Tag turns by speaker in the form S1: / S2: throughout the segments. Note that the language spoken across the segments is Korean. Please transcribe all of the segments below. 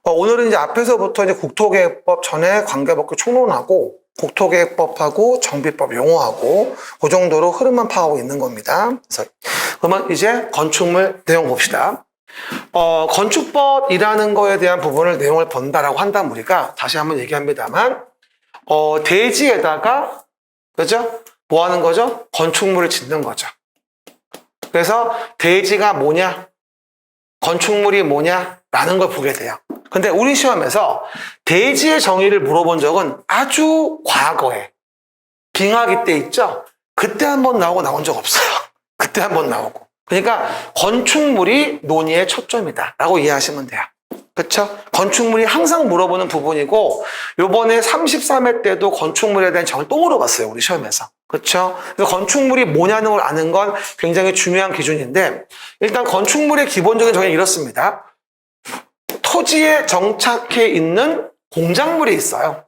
S1: 오늘은 이제 앞에서부터 이제 국토계획법 전에 관계법규 총론하고 국토계획법하고 정비법 용어하고 그 정도로 흐름만 파악하고 있는 겁니다. 그래서 그러면 이제 건축물 내용 봅시다. 건축법이라는 거에 대한 부분을 내용을 본다라고 한다면 우리가 다시 한번 얘기합니다만 대지에다가 그죠? 뭐 하는 거죠? 건축물을 짓는 거죠. 그래서 대지가 뭐냐? 건축물이 뭐냐라는 걸 보게 돼요. 근데 우리 시험에서 대지의 정의를 물어본 적은 아주 과거에 빙하기 때 있죠? 그때 한번 나오고 나온 적 없어요. 그때 한번 나오고. 그러니까 건축물이 논의의 초점이다 라고 이해하시면 돼요. 그렇죠? 건축물이 항상 물어보는 부분이고 요번에 33회 때도 건축물에 대한 정의를 또 물어봤어요. 우리 시험에서. 그렇죠? 그래서 건축물이 뭐냐는 걸 아는 건 굉장히 중요한 기준인데 일단 건축물의 기본적인 정의는 이렇습니다. 토지에 정착해 있는 공작물이 있어요.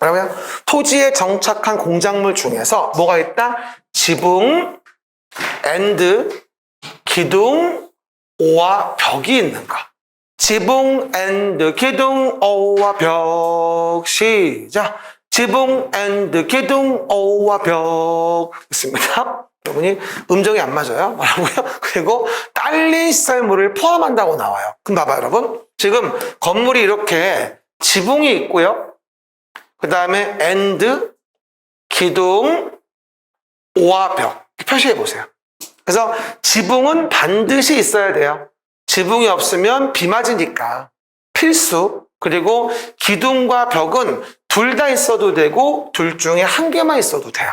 S1: 뭐라고요? 토지에 정착한 공작물 중에서 뭐가 있다? 지붕, 앤드, 기둥, 오와 벽이 있는 거. 지붕, 앤드, 기둥, 오와 벽. 시작. 지붕, 앤드, 기둥, 오와 벽. 있습니다. 여러분이 음정이 안 맞아요. 뭐라고요? 그리고 딸린 시설물을 포함한다고 나와요. 그럼 봐봐요, 여러분. 지금 건물이 이렇게 지붕이 있고요. 그 다음에 앤드, 기둥, 오와 벽. 표시해 보세요. 그래서 지붕은 반드시 있어야 돼요. 지붕이 없으면 비 맞으니까 필수. 그리고 기둥과 벽은 둘 다 있어도 되고 둘 중에 한 개만 있어도 돼요.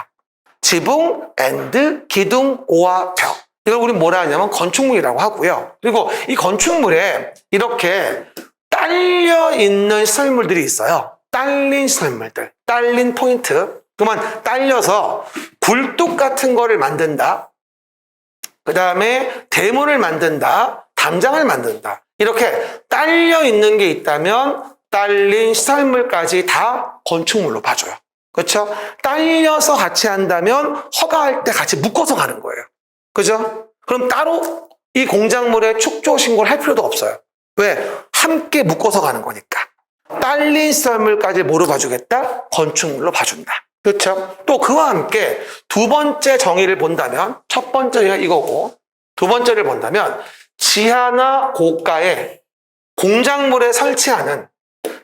S1: 지붕, 앤드, 기둥, 오와 벽. 이걸 우리 뭐라 하냐면 건축물이라고 하고요. 그리고 이 건축물에 이렇게 딸려 있는 시설물들이 있어요. 딸린 시설물들, 딸린 포인트. 그러면 딸려서 굴뚝 같은 거를 만든다. 그 다음에 대문을 만든다. 담장을 만든다. 이렇게 딸려 있는 게 있다면 딸린 시설물까지 다 건축물로 봐줘요. 그렇죠? 딸려서 같이 한다면 허가할 때 같이 묶어서 가는 거예요. 그죠? 그럼 따로 이 공작물에 축조 신고를 할 필요도 없어요. 왜? 함께 묶어서 가는 거니까. 딸린 시설물까지 뭐로 봐주겠다? 건축물로 봐준다. 그렇죠? 또 그와 함께 두 번째 정의를 본다면 첫 번째가 이거고 두 번째를 본다면 지하나 고가에 공작물에 설치하는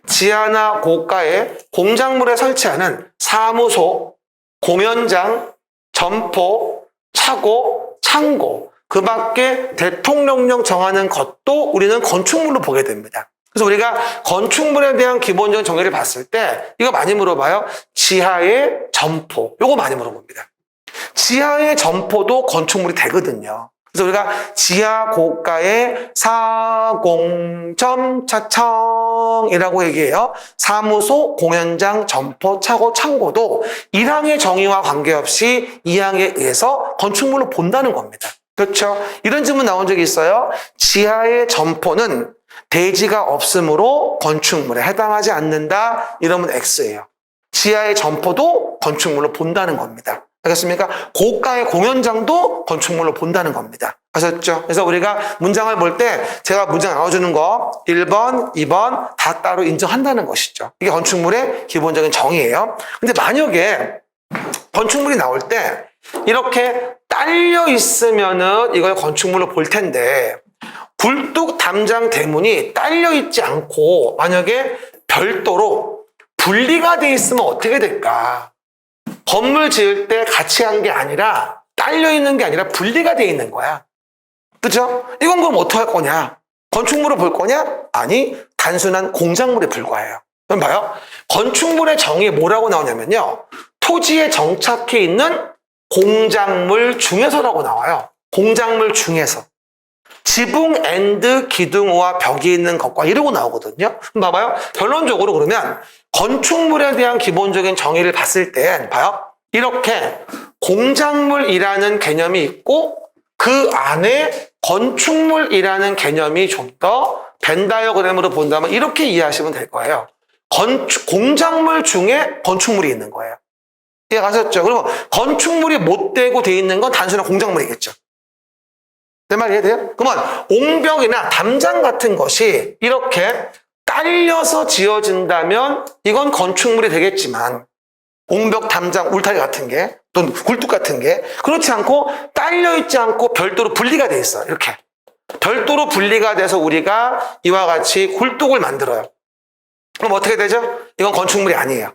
S1: 지하나 고가에 공작물에 설치하는 사무소, 공연장, 점포, 차고, 창고 그 밖에 대통령령 정하는 것도 우리는 건축물로 보게 됩니다. 그래서 우리가 건축물에 대한 기본적인 정의를 봤을 때 이거 많이 물어봐요. 지하의 점포 이거 많이 물어봅니다. 지하의 점포도 건축물이 되거든요. 그래서 우리가 지하 고가의 사공점 차청이라고 얘기해요. 사무소, 공연장, 점포, 차고, 창고도 1항의 정의와 관계없이 2항에 의해서 건축물로 본다는 겁니다. 그렇죠? 이런 질문 나온 적이 있어요. 지하의 점포는 대지가 없으므로 건축물에 해당하지 않는다. 이러면 X예요. 지하의 점포도 건축물로 본다는 겁니다. 알겠습니까? 고가의 공연장도 건축물로 본다는 겁니다. 아셨죠? 그래서 우리가 문장을 볼 때 제가 문장 나와주는 거 1번, 2번 다 따로 인정한다는 것이죠. 이게 건축물의 기본적인 정의예요. 근데 만약에 건축물이 나올 때 이렇게 딸려 있으면은 이걸 건축물로 볼 텐데 굴뚝, 담장, 대문이 딸려 있지 않고 만약에 별도로 분리가 돼 있으면 어떻게 될까? 건물 지을 때 같이 한 게 아니라 딸려 있는 게 아니라 분리가 돼 있는 거야. 그죠? 이건 그럼 어떻게 할 거냐? 건축물을 볼 거냐? 아니, 단순한 공작물에 불과해요. 그럼 봐요. 건축물의 정의에 뭐라고 나오냐면요. 토지에 정착해 있는 공작물 중에서라고 나와요. 공작물 중에서. 지붕, 앤드, 기둥과 벽이 있는 것과 이러고 나오거든요. 그럼 봐봐요. 결론적으로 그러면 건축물에 대한 기본적인 정의를 봤을 땐 봐요. 이렇게 공작물이라는 개념이 있고 그 안에 건축물이라는 개념이 좀 더 벤 다이어그램으로 본다면 이렇게 이해하시면 될 거예요. 공작물 중에 건축물이 있는 거예요. 이해가셨죠? 그러면 건축물이 못 되고 돼 있는 건 단순한 공작물이겠죠. 내 말 이해돼요? 그러면 옹벽이나 담장 같은 것이 이렇게 딸려서 지어진다면 이건 건축물이 되겠지만 옹벽, 담장, 울타리 같은 게 또는 굴뚝 같은 게 그렇지 않고 딸려 있지 않고 별도로 분리가 돼 있어요. 이렇게 별도로 분리가 돼서 우리가 이와 같이 굴뚝을 만들어요. 그럼 어떻게 되죠? 이건 건축물이 아니에요.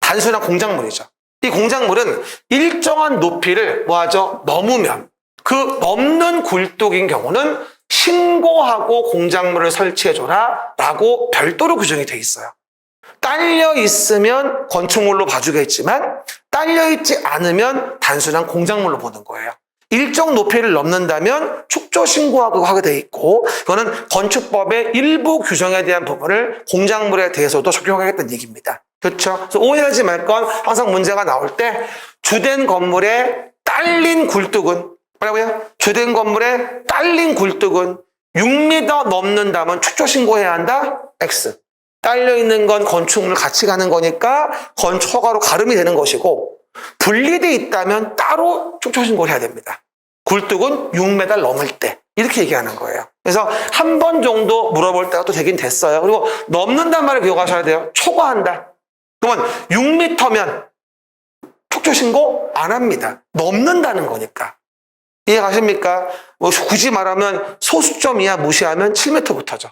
S1: 단순한 공작물이죠. 이 공작물은 일정한 높이를 뭐하죠? 넘으면 그 넘는 굴뚝인 경우는 신고하고 공작물을 설치해줘라 라고 별도로 규정이 돼 있어요. 딸려 있으면 건축물로 봐주겠지만 딸려 있지 않으면 단순한 공작물로 보는 거예요. 일정 높이를 넘는다면 축조 신고하고 하게 돼 있고 그거는 건축법의 일부 규정에 대한 부분을 공작물에 대해서도 적용하겠다는 얘기입니다. 그렇죠? 그래서 오해하지 말 건 항상 문제가 나올 때 주된 건물에 딸린 굴뚝은 뭐라고요? 주된 건물에 딸린 굴뚝은 6m 넘는다면 축조 신고해야 한다? X. 딸려 있는 건 건축물 같이 가는 거니까 허가로 가름이 되는 것이고 분리돼 있다면 따로 축조 신고를 해야 됩니다. 굴뚝은 6m 넘을 때 이렇게 얘기하는 거예요. 그래서 한 번 정도 물어볼 때가 또 되긴 됐어요. 그리고 넘는단 말을 기억하셔야 돼요. 초과한다. 그러면 6m면 축조 신고 안 합니다. 넘는다는 거니까. 이해 가십니까? 뭐 굳이 말하면 소수점 이하 무시하면 7m부터죠.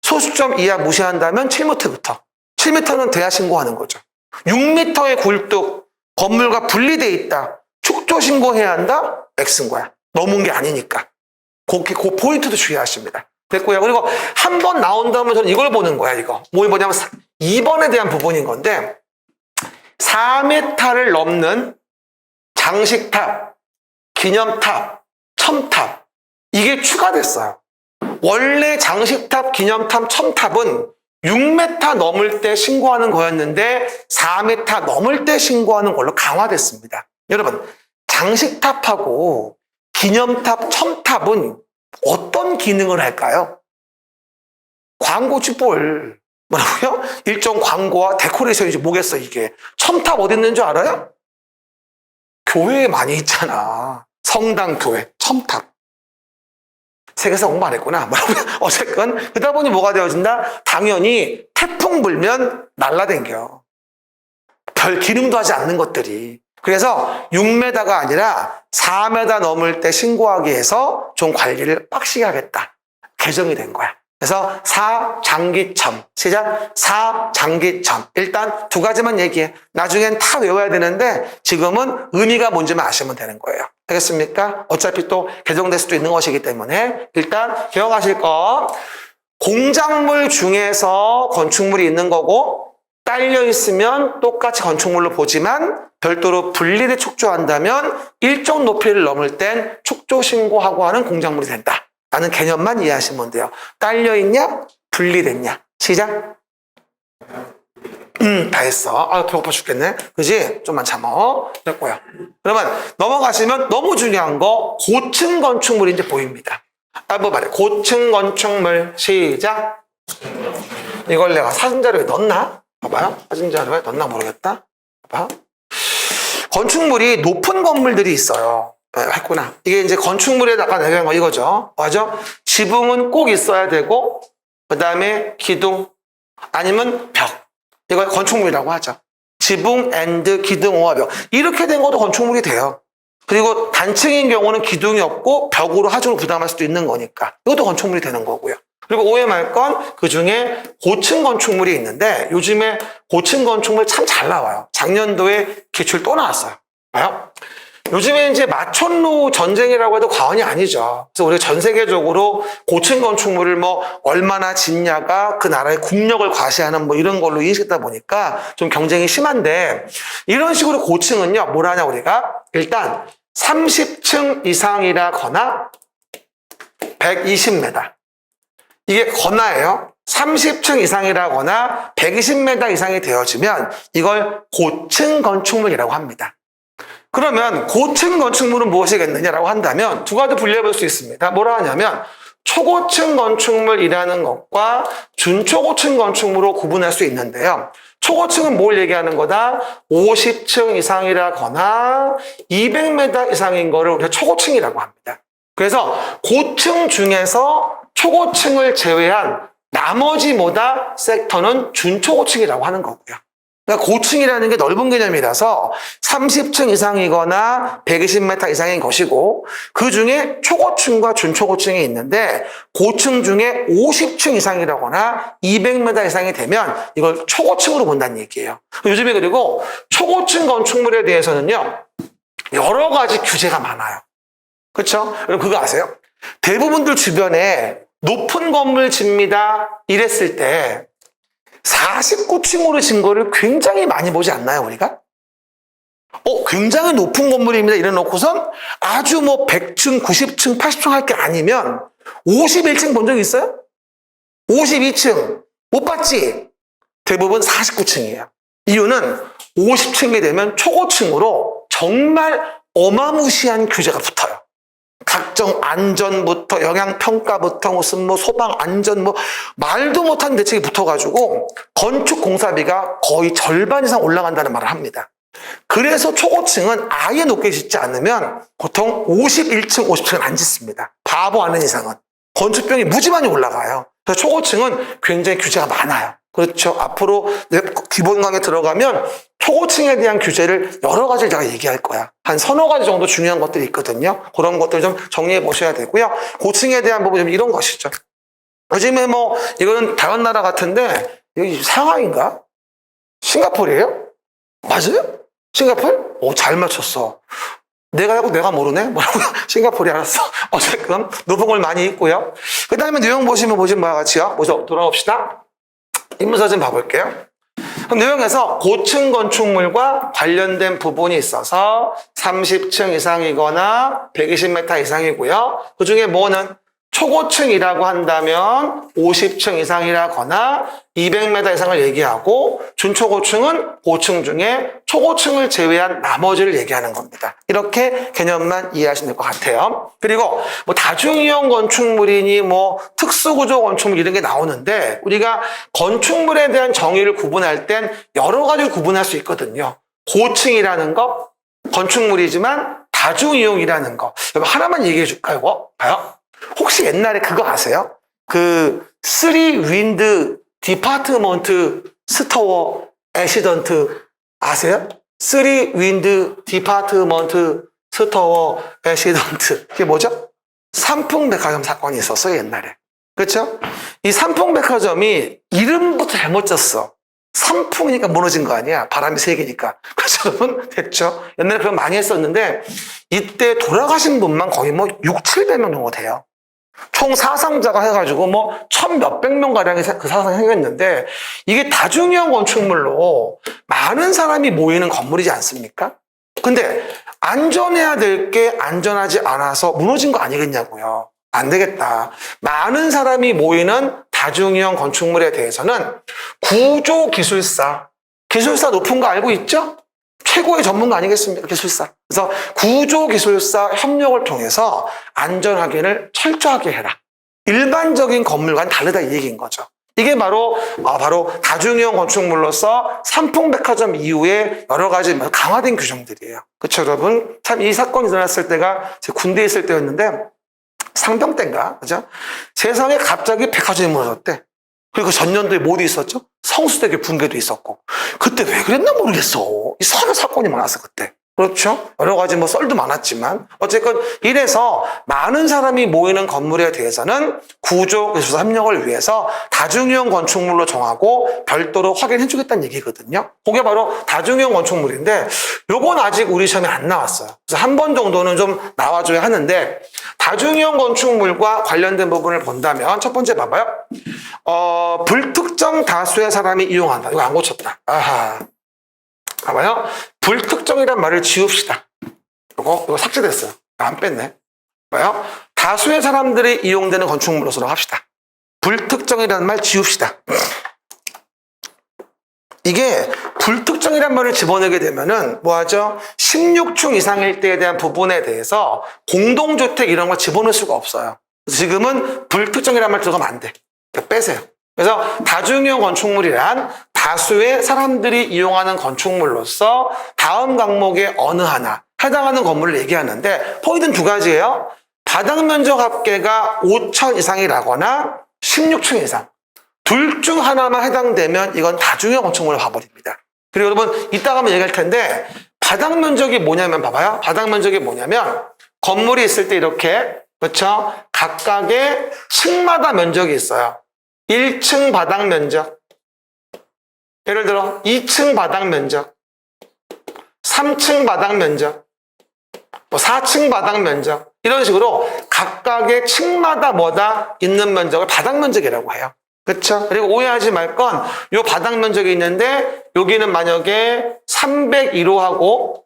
S1: 소수점 이하 무시한다면 7m부터. 7m는 돼야 신고하는 거죠. 6m의 굴뚝, 건물과 분리돼 있다. 축조 신고해야 한다? X인 거야. 넘은 게 아니니까. 그 포인트도 주의하십니다. 됐고요. 그리고 한 번 나온다면 저는 이걸 보는 거야, 이거. 뭘 보냐면 2번에 대한 부분인 건데 4m를 넘는 장식탑, 기념탑, 첨탑 이게 추가됐어요. 원래 장식탑, 기념탑, 첨탑은 6m 넘을 때 신고하는 거였는데 4m 넘을 때 신고하는 걸로 강화됐습니다. 여러분, 장식탑하고 기념탑, 첨탑은 어떤 기능을 할까요? 광고지 뭘. 뭐라고요? 일종 광고와 데코레이션이지 뭐겠어 이게. 첨탑 어디 있는 줄 알아요? 교회에 많이 있잖아. 성당, 교회, 첨탑. 세계사 공부 안 했구나. 뭐라고요? 어쨌건 그러다 보니 뭐가 되어진다? 당연히 태풍 불면 날라댕겨. 별 기능도 하지 않는 것들이. 그래서 6m가 아니라 4m 넘을 때 신고하기 위해서 좀 관리를 빡시게 하겠다. 개정이 된 거야. 그래서 4장기첨. 시작. 4장기첨. 일단 두 가지만 얘기해. 나중엔 다 외워야 되는데 지금은 의미가 뭔지만 아시면 되는 거예요. 알겠습니까? 어차피 또 개정될 수도 있는 것이기 때문에 일단 기억하실 거. 공작물 중에서 건축물이 있는 거고 딸려 있으면 똑같이 건축물로 보지만 별도로 분리돼 축조한다면 일정 높이를 넘을 땐 축조 신고하고 하는 공작물이 된다. 라는 개념만 이해하시면 돼요. 딸려 있냐? 분리됐냐? 시작. 다 했어. 아, 배고파 죽겠네. 그지? 좀만 참어. 됐고요. 그러면 넘어가시면 너무 중요한 거 고층 건축물이 이제 보입니다. 한번 말해. 고층 건축물 시작. 이걸 내가 사진 자료에 넣었나? 봐봐요. 사진 자료에 넣었나 모르겠다. 봐봐. 건축물이 높은 건물들이 있어요. 했구나. 이게 이제 건축물에 약간 내려간 거 이거죠. 맞아? 지붕은 꼭 있어야 되고, 그 다음에 기둥, 아니면 벽. 이걸 건축물이라고 하죠. 지붕 앤드 기둥 오와 벽. 이렇게 된 것도 건축물이 돼요. 그리고 단층인 경우는 기둥이 없고 벽으로 하중을 부담할 수도 있는 거니까. 이것도 건축물이 되는 거고요. 그리고 오해 말 건 그 중에 고층 건축물이 있는데 요즘에 고층 건축물 참 잘 나와요. 작년도에 기출 또 나왔어요. 봐요. 요즘에 이제 마천루 전쟁이라고 해도 과언이 아니죠. 그래서 우리가 전 세계적으로 고층 건축물을 뭐 얼마나 짓냐가 그 나라의 국력을 과시하는 뭐 이런 걸로 인식했다 보니까 좀 경쟁이 심한데 이런 식으로 고층은요, 뭘 하냐 우리가? 일단 30층 이상이라거나 120m. 이게 거나예요. 30층 이상이라거나 120m 이상이 되어지면 이걸 고층 건축물이라고 합니다. 그러면 고층 건축물은 무엇이겠느냐라고 한다면 두 가지 분류해 볼 수 있습니다. 뭐라 하냐면 초고층 건축물이라는 것과 준초고층 건축물로 구분할 수 있는데요. 초고층은 뭘 얘기하는 거다? 50층 이상이라거나 200m 이상인 거를 우리가 초고층이라고 합니다. 그래서 고층 중에서 초고층을 제외한 나머지 뭐다? 섹터는 준초고층이라고 하는 거고요. 그러니까 고층이라는 게 넓은 개념이라서 30층 이상이거나 120m 이상인 것이고 그 중에 초고층과 준초고층이 있는데 고층 중에 50층 이상이라거나 200m 이상이 되면 이걸 초고층으로 본다는 얘기예요. 요즘에 그리고 초고층 건축물에 대해서는요. 여러 가지 규제가 많아요. 그렇죠? 여러분 그거 아세요? 대부분들 주변에 높은 건물 집니다 이랬을 때 49층으로 진 거를 굉장히 많이 보지 않나요, 우리가? 굉장히 높은 건물입니다. 이래 놓고선 아주 뭐 100층, 90층, 80층 할 게 아니면 51층 본 적 있어요? 52층. 못 봤지? 대부분 49층이에요. 이유는 50층이 되면 초고층으로 정말 어마무시한 규제가 붙어요. 각종 안전부터 영향평가부터 무슨 뭐 소방 안전 뭐 말도 못한 대책이 붙어가지고 건축 공사비가 거의 절반 이상 올라간다는 말을 합니다. 그래서 초고층은 아예 높게 짓지 않으면 보통 51층, 50층은 안 짓습니다. 바보 아닌 이상은. 건축비용이 무지 많이 올라가요. 그래서 초고층은 굉장히 규제가 많아요. 그렇죠. 앞으로 기본 강의에 들어가면 초고층에 대한 규제를 여러 가지를 제가 얘기할 거야. 한 서너 가지 정도 중요한 것들이 있거든요. 그런 것들 좀 정리해 보셔야 되고요. 고층에 대한 부분 좀 이런 것이죠. 요즘에 뭐 이거는 다른 나라 같은데 여기 상하이인가? 싱가포르예요? 맞아요? 싱가포르? 잘 맞췄어. 내가 하고 내가 모르네? 뭐라고? 싱가포르 알았어. 어쨌든 높은 걸 많이 있고요. 그 다음에 내용 보시면 뭐와 같이요. 먼저 돌아옵시다. 인문사진 봐볼게요. 그럼 내용에서 고층 건축물과 관련된 부분이 있어서 30층 이상이거나 120m 이상이고요. 그 중에 뭐는 초고층이라고 한다면 50층 이상이라거나 200m 이상을 얘기하고 준초고층은 고층 중에 초고층을 제외한 나머지를 얘기하는 겁니다. 이렇게 개념만 이해하시면 될 것 같아요. 그리고 뭐 다중이용 건축물이니 뭐 특수구조 건축물 이런 게 나오는데 우리가 건축물에 대한 정의를 구분할 땐 여러 가지를 구분할 수 있거든요. 고층이라는 거, 건축물이지만 다중이용이라는 거. 여러분 하나만 얘기해 줄까요? 이거 봐요. 혹시 옛날에 그거 아세요? 그 3윈드 디파트먼트 스토어 애시던트 아세요? 3윈드 디파트먼트 스토어 애시던트 이게 뭐죠? 삼풍백화점 사건이 있었어요 옛날에. 그렇죠? 이 삼풍백화점이 이름부터 잘못 졌어. 삼풍이니까 무너진 거 아니야. 바람이 세기니까. 그래서 여러분 됐죠? 옛날에 그런 많이 했었는데 이때 돌아가신 분만 거의 뭐 600~700명 정도 돼요. 총 사상자가 해가지고 뭐 1000몇백 명 가량의 그 사상이 생겼는데 이게 다중이용 건축물로 많은 사람이 모이는 건물이지 않습니까? 근데 안전해야 될 게 안전하지 않아서 무너진 거 아니겠냐고요. 안 되겠다. 많은 사람이 모이는 다중이용 건축물에 대해서는 구조기술사 높은 거 알고 있죠? 최고의 전문가 아니겠습니까? 기술사. 그래서 구조기술사 협력을 통해서 안전 확인을 철저하게 해라. 일반적인 건물과는 다르다 이 얘기인 거죠. 이게 바로 다중이용 건축물로서 삼풍백화점 이후에 여러 가지 강화된 규정들이에요. 그렇죠, 여러분? 참 이 사건이 일어났을 때가 제 군대에 있을 때였는데 상병 때인가, 그죠? 세상에 갑자기 백화점이 무너졌대. 그리고 전년도에 뭐도 있었죠? 성수대교 붕괴도 있었고. 그때 왜 그랬나 모르겠어. 이상한 사건이 많았어, 그때. 그렇죠? 여러 가지 뭐 썰도 많았지만. 어쨌건 이래서 많은 사람이 모이는 건물에 대해서는 구조기술사 협력을 위해서 다중이용 건축물로 정하고 별도로 확인해 주겠다는 얘기거든요. 그게 바로 다중이용 건축물인데 요건 아직 우리 시험에 안 나왔어요. 그래서 한 번 정도는 좀 나와줘야 하는데 다중이용 건축물과 관련된 부분을 본다면 첫 번째 봐봐요. 불특정 다수의 사람이 이용한다. 이거 안 고쳤다. 아하. 봐봐요. 불특정이란 말을 지웁시다. 이거 삭제됐어요. 안 뺐네. 봐요. 다수의 사람들이 이용되는 건축물로서 합시다. 불특정이라는 말 지웁시다. 이게 불특정이란 말을 집어넣게 되면은 뭐하죠? 16층 이상일 때에 대한 부분에 대해서 공동주택 이런 걸 집어넣을 수가 없어요. 지금은 불특정이란 말 들어가면 안 돼. 빼세요. 그래서 다중이용 건축물이란 다수의 사람들이 이용하는 건축물로서 다음 항목의 어느 하나 해당하는 건물을 얘기하는데 포인트는 두 가지예요. 바닥 면적 합계가 5천 이상이라거나 16층 이상. 둘 중 하나만 해당되면 이건 다중형 건축물로 봐버립니다. 그리고 여러분 이따가 한번 얘기할 텐데 바닥 면적이 뭐냐면 봐봐요. 바닥 면적이 뭐냐면 건물이 있을 때 이렇게 그렇죠? 각각의 층마다 면적이 있어요. 1층 바닥 면적, 예를 들어 2층 바닥 면적, 3층 바닥 면적, 4층 바닥 면적 이런 식으로 각각의 층마다 뭐다 있는 면적을 바닥 면적이라고 해요. 그렇죠? 그리고 오해하지 말 건 요 바닥 면적이 있는데 여기는 만약에 301호하고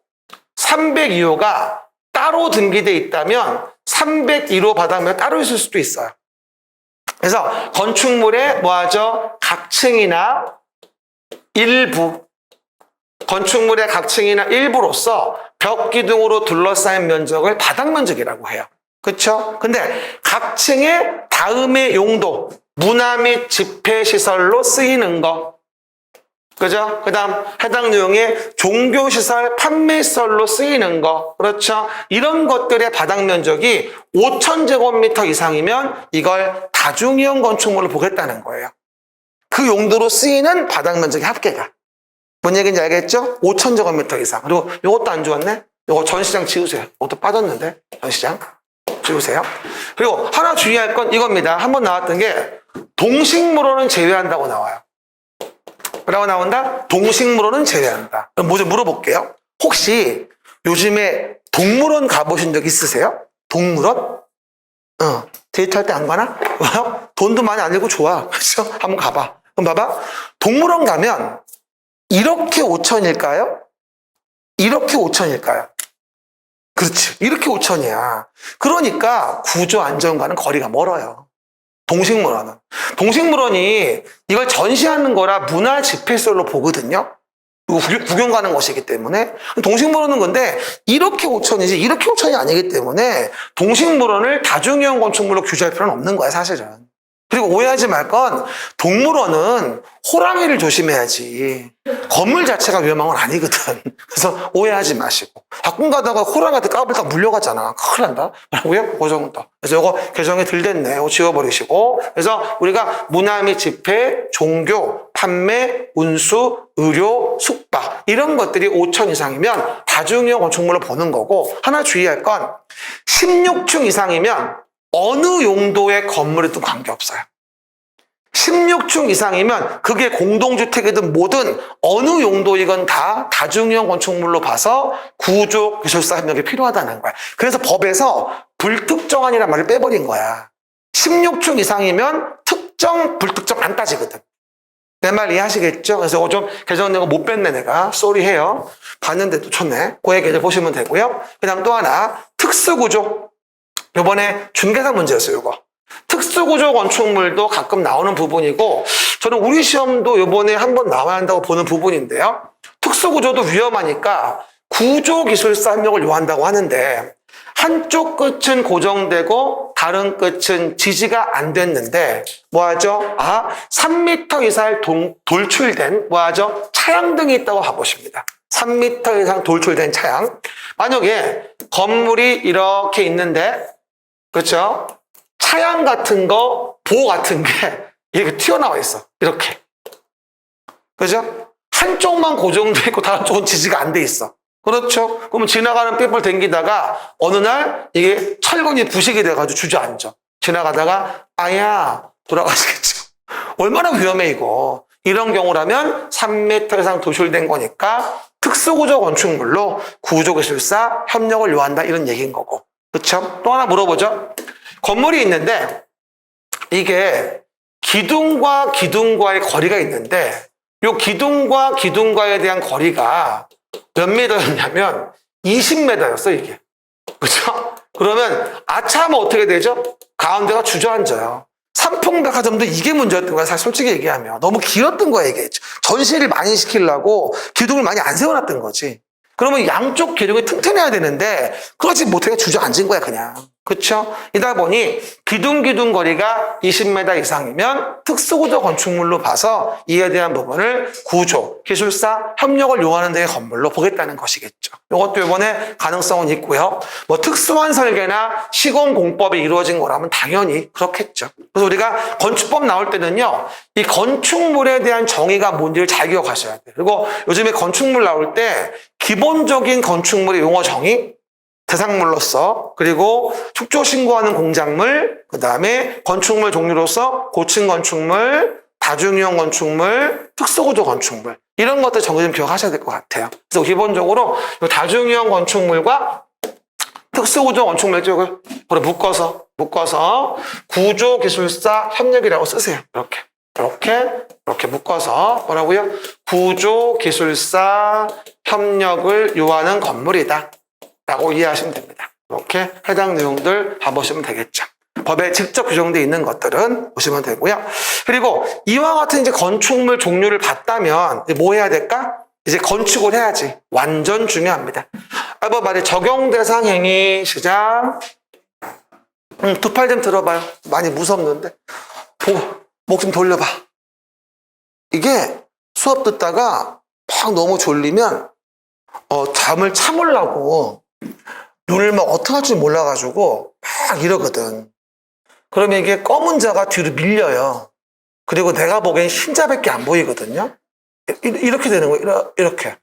S1: 302호가 따로 등기돼 있다면 301호 바닥면 따로 있을 수도 있어요. 그래서 건축물의 뭐하죠? 각층이나 일부, 건축물의 각층이나 일부로서 벽 기둥으로 둘러싸인 면적을 바닥 면적이라고 해요. 그렇죠? 근데 각층의 다음의 용도, 문화 및 집회 시설로 쓰이는 거, 그죠? 그 다음 해당 내용의 종교시설, 판매시설로 쓰이는 거, 그렇죠? 이런 것들의 바닥 면적이 5,000제곱미터 이상이면 이걸 다중이용 건축물로 보겠다는 거예요. 그 용도로 쓰이는 바닥 면적의 합계가. 뭔 얘기인지 알겠죠? 5,000제곱미터 이상. 그리고 이것도 안 좋았네? 이거 전시장 지우세요. 이것도 빠졌는데, 전시장. 지우세요. 그리고 하나 주의할 건 이겁니다. 한번 나왔던 게 동식물로는 제외한다고 나와요. 뭐라고 나온다? 동식물원은 제외한다. 그럼 먼저 물어볼게요. 혹시 요즘에 동물원 가보신 적 있으세요? 동물원? 데이트할 때 안 가나? 돈도 많이 안 들고 좋아. 그렇죠? 한번 가봐. 그럼 봐봐. 동물원 가면 이렇게 5,000일까요? 이렇게 5,000일까요? 그렇지. 이렇게 5,000이야. 그러니까 구조 안전과는 거리가 멀어요. 동식물원은. 동식물원이 이걸 전시하는 거라 문화 집회시설로 보거든요. 그리고 구경 가는 것이기 때문에. 동식물원은 근데 이렇게 5,000이지 이렇게 5,000이 아니기 때문에 동식물원을 다중이용 건축물로 규제할 필요는 없는 거야, 사실은. 그리고 오해하지 말 건 동물원은 호랑이를 조심해야지 건물 자체가 위험한 건 아니거든. 그래서 오해하지 마시고 가끔 가다가 호랑이한테 까불다 물려가잖아. 큰일 난다. 뭐라고요? 그 정도. 그래서 이거 개정이 덜 됐네. 이거 지워버리시고. 그래서 우리가 문화 및 집회, 종교, 판매, 운수, 의료, 숙박 이런 것들이 5,000 이상이면 다중이용 건축물로 보는 거고, 하나 주의할 건 16층 이상이면 어느 용도의 건물에도 관계없어요. 16층 이상이면 그게 공동주택이든 뭐든 어느 용도이건 다 다중이용 건축물로 봐서 구조기술사 협력이 필요하다는 거야. 그래서 법에서 불특정한이라는 말을 빼버린 거야. 16층 이상이면 특정, 불특정 안 따지거든. 내 말 이해하시겠죠? 그래서 이거 좀 개정된 거 못 뺐네, 내가. 쏘리 해요. 봤는데도 좋네. 그 얘기를 보시면 되고요. 그 다음 또 하나, 특수구조. 요번에 중개사 문제였어요, 이거. 특수구조 건축물도 가끔 나오는 부분이고, 저는 우리 시험도 요번에 한번 나와야 한다고 보는 부분인데요. 특수구조도 위험하니까 구조기술사 협력을 요한다고 하는데, 한쪽 끝은 고정되고 다른 끝은 지지가 안 됐는데 뭐하죠? 3m 이상 돌출된 뭐하죠? 차량등이 있다고 봐보십니다. 3m 이상 돌출된 차량. 만약에 건물이 이렇게 있는데 그렇죠? 차양 같은 거, 보호 같은 게 이렇게 튀어나와 있어. 이렇게. 그죠? 한쪽만 고정돼 있고 다른 쪽은 지지가 안 돼 있어. 그렇죠? 그러면 지나가는 삐뿔 댕기다가 어느 날 이게 철근이 부식이 돼가지고 주저앉아. 지나가다가 아야 돌아가시겠죠. 얼마나 위험해 이거. 이런 경우라면 3m 이상 도출된 거니까 특수구조 건축물로 구조기술사 협력을 요한다 이런 얘기인 거고. 그렇죠? 또 하나 물어보죠. 건물이 있는데 이게 기둥과 기둥과의 거리가 있는데 이 기둥과 기둥과에 대한 거리가 몇 미터였냐면 20m였어 이게. 그렇죠? 그러면 아차하면 어떻게 되죠? 가운데가 주저앉아요. 삼풍백화점도 이게 문제였던 거야. 사실 솔직히 얘기하면 너무 길었던 거야 이게. 전시를 많이 시키려고 기둥을 많이 안 세워놨던 거지. 그러면 양쪽 기둥이 튼튼해야 되는데 그러지 못해 주저앉은 거야 그냥. 그쵸? 이다 보니 기둥 거리가 20m 이상이면 특수구조 건축물로 봐서 이에 대한 부분을 구조, 기술사, 협력을 요하는 데의 건물로 보겠다는 것이겠죠. 이것도 이번에 가능성은 있고요. 뭐 특수한 설계나 시공공법이 이루어진 거라면 당연히 그렇겠죠. 그래서 우리가 건축법 나올 때는요, 이 건축물에 대한 정의가 뭔지를 잘 기억하셔야 돼요. 그리고 요즘에 건축물 나올 때 기본적인 건축물의 용어 정의, 대상물로서, 그리고 축조 신고하는 공작물, 그 다음에 건축물 종류로서 고층 건축물, 다중이용 건축물, 특수구조 건축물, 이런 것들 정리 좀 기억하셔야 될 것 같아요. 그래서 기본적으로 다중이용 건축물과 특수구조 건축물 쪽을 묶어서 구조기술사 협력이라고 쓰세요. 이렇게 묶어서 뭐라고요? 구조기술사 협력을 요하는 건물이다 라고 이해하시면 됩니다. 이렇게 해당 내용들 봐보시면 되겠죠. 법에 직접 규정되어 있는 것들은 보시면 되고요. 그리고 이와 같은 이제 건축물 종류를 봤다면 뭐 해야 될까? 이제 건축을 해야지. 완전 중요합니다. 한번 말해 적용 대상 행위 시작. 두 팔 좀 들어봐요. 많이 무섭는데. 목 좀 돌려봐. 이게 수업 듣다가 막 너무 졸리면 잠을 참으려고 눈을 막 어떻게 할지 몰라가지고 막 이러거든. 그러면 이게 검은 자가 뒤로 밀려요. 그리고 내가 보기엔 흰자밖에 안 보이거든요. 이렇게 되는 거예요. 이렇게.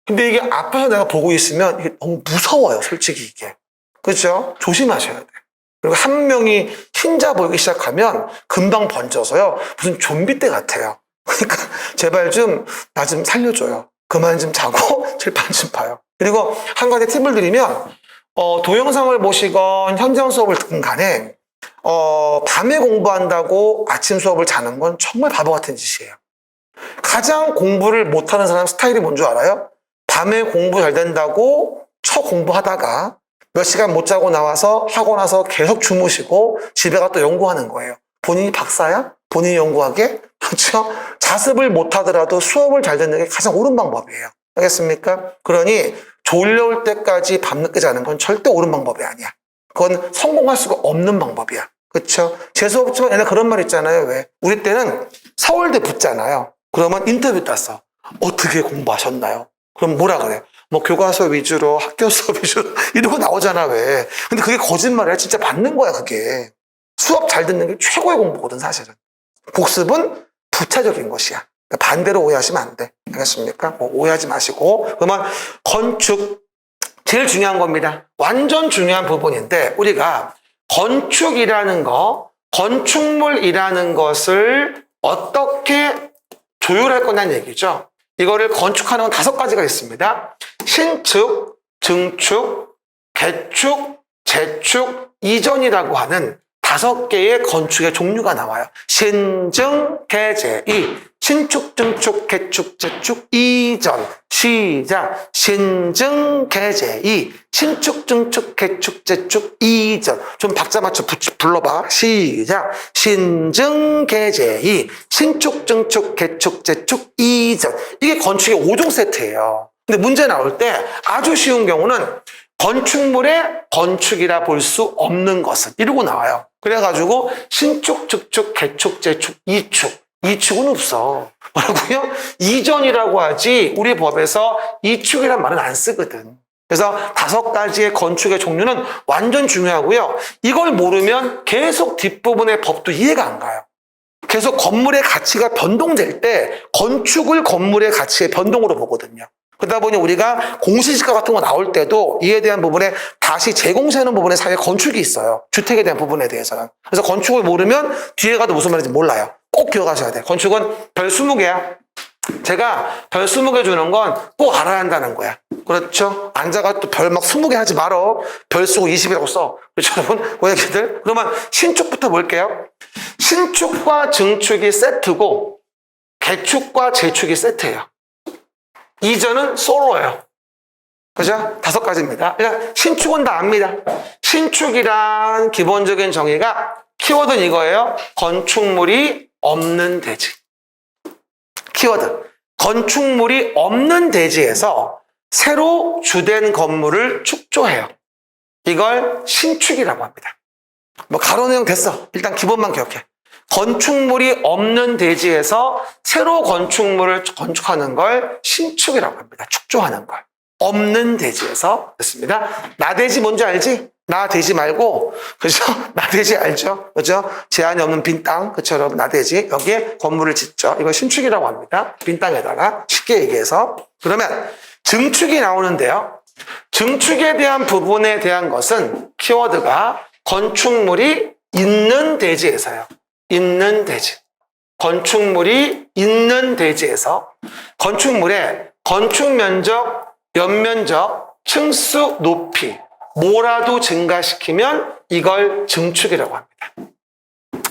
S1: 근데 이게 앞에서 내가 보고 있으면 이게 너무 무서워요. 솔직히 이게. 그렇죠? 조심하셔야 돼요. 그리고 한 명이 흰자 보이기 시작하면 금방 번져서요. 무슨 좀비 때 같아요. 그러니까 제발 나 좀 살려줘요. 그만 좀 자고 칠판 좀 봐요. 그리고 한 가지 팁을 드리면 동영상을 보시건 현장 수업을 듣든 간에 밤에 공부한다고 아침 수업을 자는 건 정말 바보 같은 짓이에요. 가장 공부를 못하는 사람 스타일이 뭔 줄 알아요? 밤에 공부 잘 된다고 공부하다가 몇 시간 못 자고 나와서 하고 나서 계속 주무시고 집에 가서 또 연구하는 거예요. 본인이 박사야? 본인이 연구하게? 그렇죠? 자습을 못하더라도 수업을 잘 듣는 게 가장 옳은 방법이에요. 알겠습니까? 그러니 졸려올 때까지 밤늦게 자는 건 절대 옳은 방법이 아니야. 그건 성공할 수가 없는 방법이야. 그렇죠? 재수 없지만 옛날에 그런 말 있잖아요. 왜? 우리 때는 서울대 붙잖아요. 그러면 인터뷰 땄어. 어떻게 공부하셨나요? 그럼 뭐라 그래? 뭐 교과서 위주로, 학교 수업 위주로 이러고 나오잖아. 왜? 근데 그게 거짓말이야. 진짜 받는 거야. 그게. 수업 잘 듣는 게 최고의 공부거든 사실은. 복습은 부차적인 것이야. 그러니까 반대로 오해하시면 안 돼. 알겠습니까? 오해하지 마시고. 그러면 건축 제일 중요한 겁니다. 완전 중요한 부분인데 우리가 건축이라는 건축물이라는 것을 어떻게 조율할 거냐는 얘기죠. 이거를 건축하는 건 5가지가 있습니다. 신축, 증축, 개축, 재축, 이전이라고 하는 5개의 건축의 종류가 나와요. 신증, 개재이, 신축, 증축, 개축, 재축, 이전. 시작. 신증, 개재이, 신축, 증축, 개축, 재축, 이전. 좀 박자 맞춰 불러봐. 시작. 신증, 개재이, 신축, 증축, 개축, 재축, 이전. 이게 건축의 5종 세트예요. 근데 문제 나올 때 아주 쉬운 경우는 건축물의 건축이라 볼 수 없는 것은 이러고 나와요. 그래가지고 신축, 증축, 개축, 재축, 이축. 이축은 없어. 뭐라고요? 이전이라고 하지 우리 법에서 이축이란 말은 안 쓰거든. 그래서 5가지의 건축의 종류는 완전 중요하고요. 이걸 모르면 계속 뒷부분의 법도 이해가 안 가요. 계속 건물의 가치가 변동될 때 건축을 건물의 가치의 변동으로 보거든요. 그러다 보니 우리가 공시지가 같은 거 나올 때도 이에 대한 부분에 다시 재공시하는 부분에 사이에 건축이 있어요. 주택에 대한 부분에 대해서는. 그래서 건축을 모르면 뒤에 가도 무슨 말인지 몰라요. 꼭 기억하셔야 돼요. 건축은 별 20개야. 제가 별 20개 주는 건 꼭 알아야 한다는 거야. 그렇죠? 앉아가 또 별 막 20개 하지 말어. 별 쓰고 20이라고 써. 그렇죠, 여러분? 고객님들? 그러면 신축부터 볼게요. 신축과 증축이 세트고 개축과 재축이 세트예요. 이전은 솔로예요. 그죠? 5가지입니다. 그냥 신축은 다 압니다. 신축이란 기본적인 정의가 키워드는 이거예요. 건축물이 없는 대지. 키워드. 건축물이 없는 대지에서 새로 주된 건물을 축조해요. 이걸 신축이라고 합니다. 뭐 가로 내용 됐어. 일단 기본만 기억해. 건축물이 없는 대지에서 새로 건축물을 건축하는 걸 신축이라고 합니다. 축조하는 걸. 없는 대지에서 됐습니다. 나대지 뭔지 알지? 나대지 말고, 그죠? 나대지 알죠? 그죠? 제한이 없는 빈 땅, 그쵸 여러분? 나대지. 여기에 건물을 짓죠. 이걸 신축이라고 합니다. 빈 땅에다가 쉽게 얘기해서. 그러면 증축이 나오는데요. 증축에 대한 부분에 대한 것은 키워드가 건축물이 있는 대지에서요. 있는 대지. 건축물이 있는 대지에서 건축물의 건축 면적, 연면적, 층수 높이 뭐라도 증가시키면 이걸 증축이라고 합니다.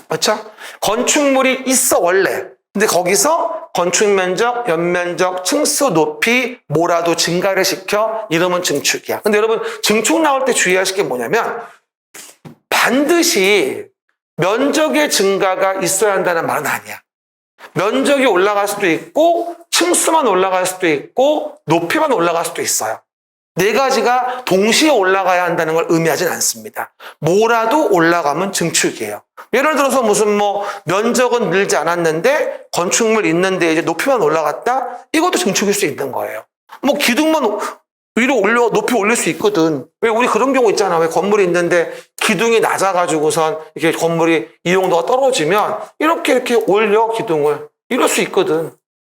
S1: 그렇죠? 건축물이 있어 원래. 근데 거기서 건축 면적, 연면적, 층수 높이 뭐라도 증가를 시켜 이러면 증축이야. 근데 여러분 증축 나올 때 주의하실 게 뭐냐면 반드시 면적의 증가가 있어야 한다는 말은 아니야. 면적이 올라갈 수도 있고 층수만 올라갈 수도 있고 높이만 올라갈 수도 있어요. 네 가지가 동시에 올라가야 한다는 걸 의미하진 않습니다. 뭐라도 올라가면 증축이에요. 예를 들어서 무슨 뭐 면적은 늘지 않았는데 건축물 있는데 이제 높이만 올라갔다? 이것도 증축일 수 있는 거예요. 뭐 기둥만 위로 올려 높이 올릴 수 있거든. 왜 우리 그런 경우 있잖아. 왜 건물이 있는데 기둥이 낮아가지고선 이렇게 건물이 이용도가 떨어지면 이렇게 올려 기둥을 이럴 수 있거든.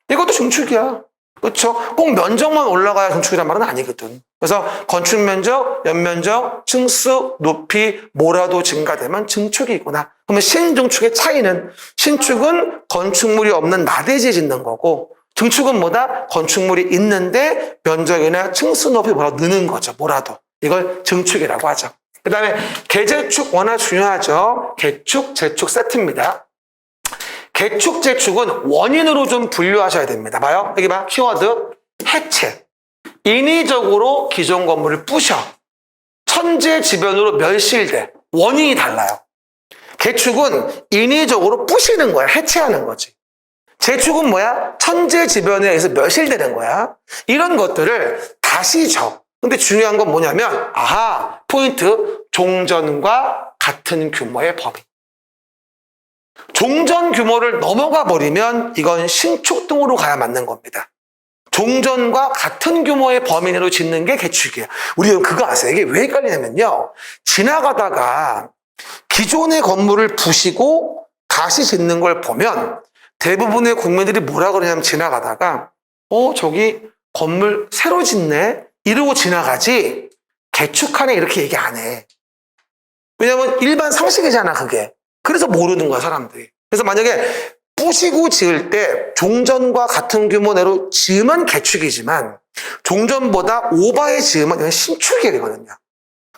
S1: 이것도 증축이야. 그렇죠? 꼭 면적만 올라가야 증축이란 말은 아니거든. 그래서 건축 면적, 연면적, 층수, 높이 뭐라도 증가되면 증축이구나. 그러면 신증축의 차이는 신축은 건축물이 없는 나대지에 짓는 거고 증축은 뭐다? 건축물이 있는데 면적이나 층수 높이 뭐라도 느는 거죠. 뭐라도. 이걸 증축이라고 하죠. 그 다음에 개재축 워낙 중요하죠. 개축, 재축 세트입니다. 개축, 재축은 원인으로 좀 분류하셔야 됩니다. 봐요. 여기 봐. 키워드. 해체. 인위적으로 기존 건물을 부셔. 천재지변으로 멸실돼. 원인이 달라요. 개축은 인위적으로 부시는 거야. 해체하는 거지. 재축은 뭐야? 천재지변에 의해서 멸실되는 거야. 이런 것들을 다시 적. 근데 중요한 건 뭐냐면, 아하, 포인트. 종전과 같은 규모의 범위. 종전 규모를 넘어가 버리면 이건 신축 등으로 가야 맞는 겁니다. 종전과 같은 규모의 범위 내로 짓는 게 개축이에요. 우리 그거 아세요? 이게 왜 헷갈리냐면요. 지나가다가 기존의 건물을 부시고 다시 짓는 걸 보면 대부분의 국민들이 뭐라 그러냐면 지나가다가 저기 건물 새로 짓네? 이러고 지나가지 개축하네 이렇게 얘기 안 해. 왜냐면 일반 상식이잖아 그게. 그래서 모르는 거야 사람들이. 그래서 만약에 부시고 지을 때 종전과 같은 규모 내로 지으면 개축이지만 종전보다 오버에 지으면 이건 신축이 되거든요.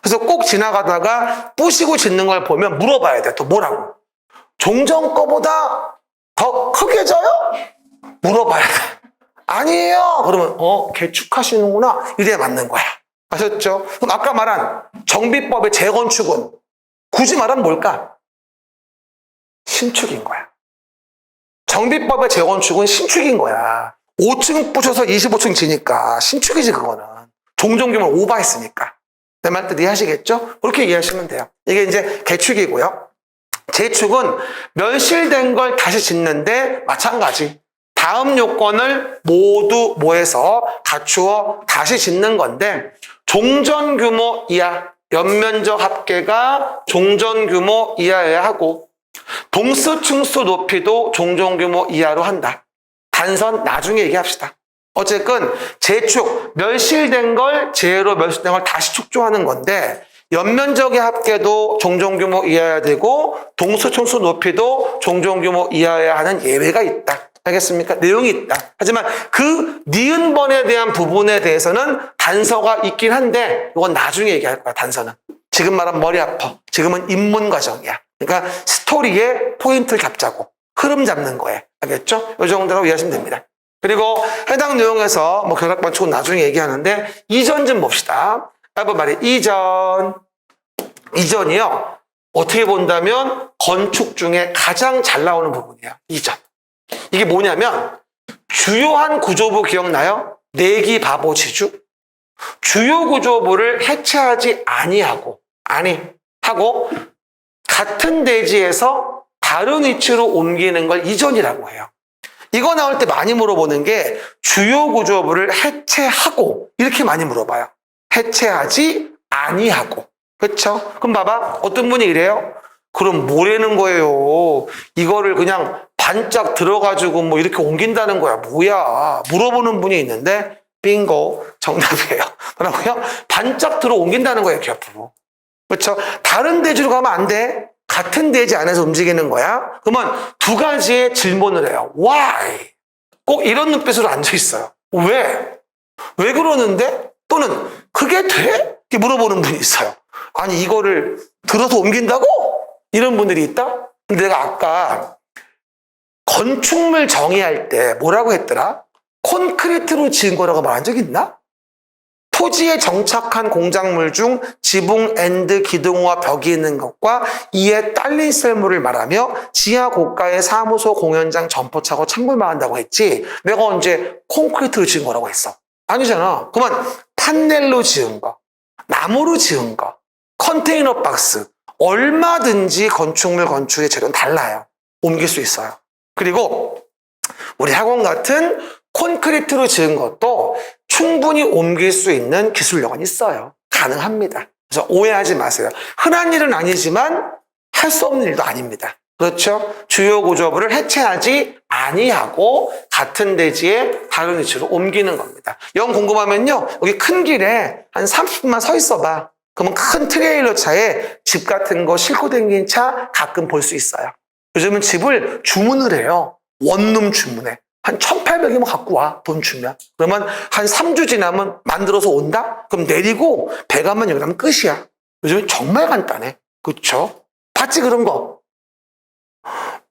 S1: 그래서 꼭 지나가다가 부시고 짓는 걸 보면 물어봐야 돼. 또 뭐라고? 종전 거보다 더 크게 져요? 물어봐야 돼. 아니에요. 그러면 개축하시는구나. 이래야 맞는 거야. 아셨죠? 그럼 아까 말한 정비법의 재건축은 굳이 말하면 뭘까? 신축인 거야. 정비법의 재건축은 신축인 거야. 5층 부셔서 25층 지니까 신축이지 그거는. 종전규모를 오버했으니까. 내 말 뜻 이해하시겠죠? 그렇게 이해하시면 돼요. 이게 이제 개축이고요. 재축은 멸실된 걸 다시 짓는데 마찬가지. 다음 요건을 모두 모해서 갖추어 다시 짓는 건데 종전 규모 이하, 연면적 합계가 종전 규모 이하여야 하고 동수, 층수 높이도 종전 규모 이하로 한다. 단선 나중에 얘기합시다. 어쨌든 재축, 멸실된 걸 재해로 멸실된 걸 다시 축조하는 건데 연면적의 합계도 종전 규모 이하여야 되고 동수, 층수 높이도 종전 규모 이하여야 하는 예외가 있다. 알겠습니까? 내용이 있다. 하지만 그 니은번에 대한 부분에 대해서는 단서가 있긴 한데 이건 나중에 얘기할 거야. 단서는. 지금 말하면 머리 아파. 지금은 입문 과정이야. 그러니까 스토리의 포인트를 잡자고 흐름 잡는 거예요. 알겠죠? 이 정도로 이해하시면 됩니다. 그리고 해당 내용에서 뭐 결합관축은 나중에 얘기하는데 이전 좀 봅시다. 한번 말해. 이전이요. 어떻게 본다면 건축 중에 가장 잘 나오는 부분이야. 이전. 이게 뭐냐면 주요한 구조부 기억나요? 내기 바보 지주. 주요 구조물을 해체하지 하고 같은 대지에서 다른 위치로 옮기는 걸 이전이라고 해요. 이거 나올 때 많이 물어보는 게 주요 구조물을 해체하고 이렇게 많이 물어봐요. 해체하지 아니하고. 그렇죠? 그럼 봐봐. 어떤 분이 이래요? 그럼 뭐라는 거예요? 이거를 그냥 반짝 들어가지고 뭐 이렇게 옮긴다는 거야. 뭐야? 물어보는 분이 있는데 빙고 정답이에요. 뭐라고요? 반짝 들어 옮긴다는 거예요. 이렇게 앞으로. 그렇죠? 다른 대지로 가면 안 돼. 같은 대지 안에서 움직이는 거야. 그러면 두 가지의 질문을 해요. Why? 꼭 이런 눈빛으로 앉아 있어요. 왜? 왜 그러는데? 또는 그게 돼? 이렇게 물어보는 분이 있어요. 아니 이거를 들어서 옮긴다고? 이런 분들이 있다? 근데 내가 아까 건축물 정의할 때 뭐라고 했더라? 콘크리트로 지은 거라고 말한 적 있나? 토지에 정착한 공작물 중 지붕, 엔드, 기둥과 벽이 있는 것과 이에 딸린 셀물을 말하며 지하 고가의 사무소, 공연장, 점포차고 창고를 말한다고 했지 내가 언제 콘크리트로 지은 거라고 했어? 아니잖아. 그러면 판넬로 지은 거, 나무로 지은 거, 컨테이너 박스 얼마든지 건축물 건축의 재료는 달라요. 옮길 수 있어요. 그리고 우리 학원 같은 콘크리트로 지은 것도 충분히 옮길 수 있는 기술력은 있어요. 가능합니다. 그래서 오해하지 마세요. 흔한 일은 아니지만 할 수 없는 일도 아닙니다. 그렇죠? 주요 구조물을 해체하지 아니하고 같은 대지에 다른 위치로 옮기는 겁니다. 영 궁금하면요. 여기 큰 길에 한 30분만 서 있어봐. 그러면 큰 트레일러 차에 집 같은 거 싣고 다니는 차 가끔 볼 수 있어요. 요즘은 집을 주문을 해요. 원룸 주문해. 한 1,800이면 갖고 와, 돈 주면. 그러면 한 3주 지나면 만들어서 온다? 그럼 내리고 배가만 여기 가면 끝이야. 요즘은 정말 간단해. 그쵸? 봤지 그런 거?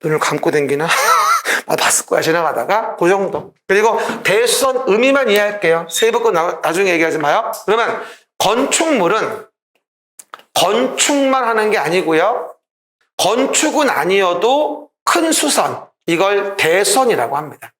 S1: 눈을 감고 댕기나? 봤을 거야, 지나가다가. 그 정도. 그리고 대수선 의미만 이해할게요. 세부 거 나중에 얘기하지 마요. 그러면 건축물은 건축만 하는 게 아니고요. 건축은 아니어도 큰 수선, 이걸 대수선이라고 합니다.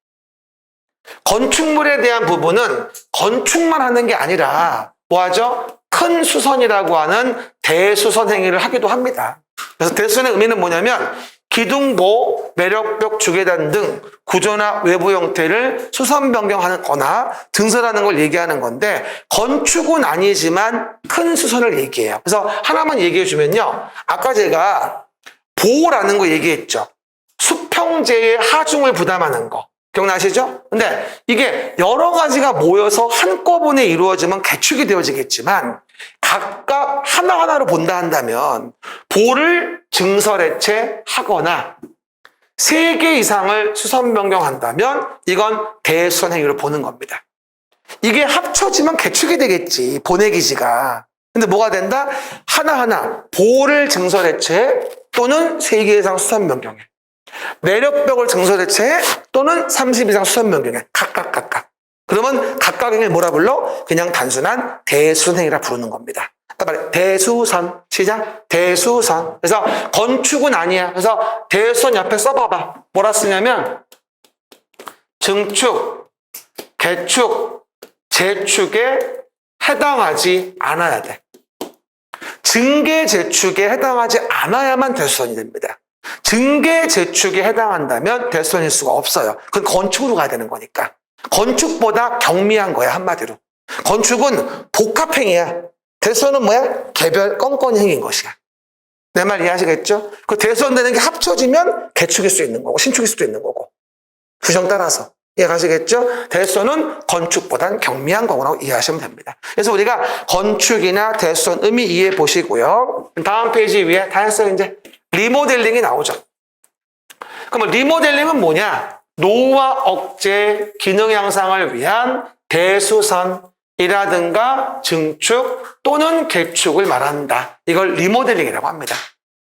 S1: 건축물에 대한 부분은 건축만 하는 게 아니라 뭐 하죠? 큰 수선이라고 하는 대수선 행위를 하기도 합니다. 그래서 대수선의 의미는 뭐냐면 기둥보, 매력벽, 주계단 등 구조나 외부 형태를 수선 변경하는 거나 증설하는 걸 얘기하는 건데 건축은 아니지만 큰 수선을 얘기해요. 그래서 하나만 얘기해 주면요. 아까 제가 보호라는 거 얘기했죠. 수평제의 하중을 부담하는 거. 기억나시죠? 근데 이게 여러 가지가 모여서 한꺼번에 이루어지면 개축이 되어지겠지만 각각 하나하나로 본다 한다면 보를 증설해체 하거나 3개 이상을 수선 변경한다면 이건 대수선 행위로 보는 겁니다. 이게 합쳐지면 개축이 되겠지, 보내기지가. 근데 뭐가 된다? 하나하나 보를 증설해체 또는 3개 이상 수선 변경해. 매력벽을 증설해체 또는 30 이상 수선 변경해. 각각. 그러면 각각을 뭐라 불러? 그냥 단순한 대수선행위라 부르는 겁니다. 대수선. 시작. 대수선. 그래서 건축은 아니야. 그래서 대수선 옆에 써봐봐. 뭐라 쓰냐면 증축, 개축, 재축에 해당하지 않아야 돼. 증개, 재축에 해당하지 않아야만 대수선이 됩니다. 증개, 재축에 해당한다면 대수선일 수가 없어요. 그건 건축으로 가야 되는 거니까. 건축보다 경미한 거야, 한마디로. 건축은 복합행위야. 대수선은 뭐야? 개별 껌껌이 행위인 것이야. 내 말 이해하시겠죠? 그 대수선되는 게 합쳐지면 개축일 수 있는 거고 신축일 수도 있는 거고. 규정 따라서. 이해가시겠죠? 대수선은 건축보단 경미한 거라고 이해하시면 됩니다. 그래서 우리가 건축이나 대수선 의미 이해해 보시고요. 다음 페이지 위에 다 했어요, 이제. 리모델링이 나오죠. 그럼 리모델링은 뭐냐? 노후와 억제, 기능 향상을 위한 대수선이라든가 증축 또는 개축을 말한다. 이걸 리모델링이라고 합니다.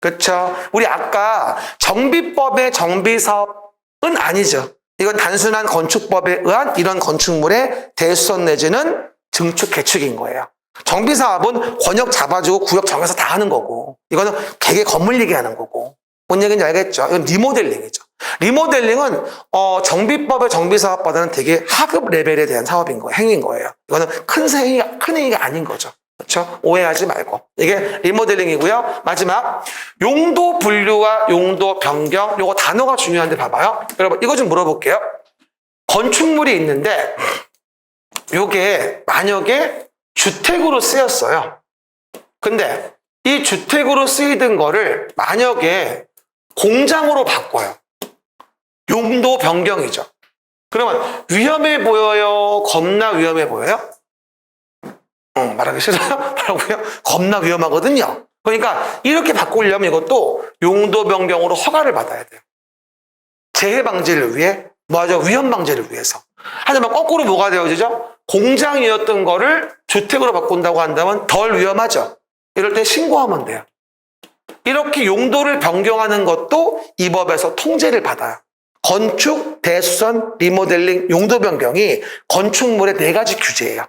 S1: 그렇죠? 우리 아까 정비법의 정비사업은 아니죠. 이건 단순한 건축법에 의한 이런 건축물의 대수선 내지는 증축, 개축인 거예요. 정비사업은 권역 잡아주고 구역 정해서 다 하는 거고 이거는 개개 건물 얘기하는 거고 뭔 얘기인지 알겠죠? 이건 리모델링이죠. 리모델링은 정비법의 정비사업보다는 되게 하급 레벨에 대한 사업인 거예요. 행위인 거예요. 이거는 큰 행위가 아닌 거죠. 그렇죠? 오해하지 말고. 이게 리모델링이고요. 마지막 용도 분류와 용도 변경. 요거 단어가 중요한데 봐봐요. 여러분 이거 좀 물어볼게요. 건축물이 있는데 요게 만약에 주택으로 쓰였어요. 근데 이 주택으로 쓰이던 거를 만약에 공장으로 바꿔요. 용도 변경이죠. 그러면 위험해 보여요? 겁나 위험해 보여요? 말하기 싫어요? 말하고요? 겁나 위험하거든요. 그러니까 이렇게 바꾸려면 이것도 용도 변경으로 허가를 받아야 돼요. 재해 방지를 위해, 맞아, 위험 방지를 위해서. 하지만 거꾸로 뭐가 되어지죠? 공장이었던 거를 주택으로 바꾼다고 한다면 덜 위험하죠. 이럴 때 신고하면 돼요. 이렇게 용도를 변경하는 것도 이 법에서 통제를 받아요. 건축, 대수선, 리모델링, 용도 변경이 건축물의 4가지 규제예요.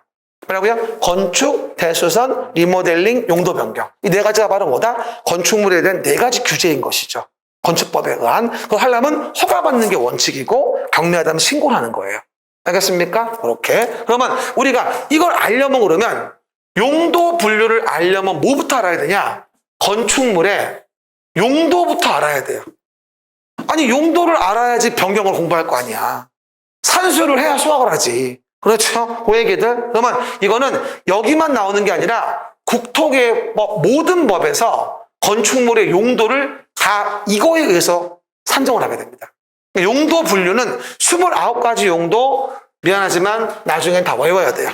S1: 뭐라고요? 건축, 대수선, 리모델링, 용도 변경. 이 4가지가 바로 뭐다? 건축물에 대한 4가지 규제인 것이죠. 건축법에 의한. 그걸 하려면 허가받는 게 원칙이고 경미하다면 신고를 하는 거예요. 알겠습니까? 그렇게. 그러면 우리가 이걸 알려면 그러면 용도 분류를 알려면 뭐부터 알아야 되냐? 건축물의 용도부터 알아야 돼요. 아니 용도를 알아야지 변경을 공부할 거 아니야. 산수를 해야 수학을 하지. 그렇죠? 그 얘기들. 그러면 이거는 여기만 나오는 게 아니라 국토계 모든 법에서 건축물의 용도를 다 이거에 의해서 산정을 하게 됩니다. 용도 분류는 29가지 용도, 미안하지만 나중엔 다 외워야 돼요.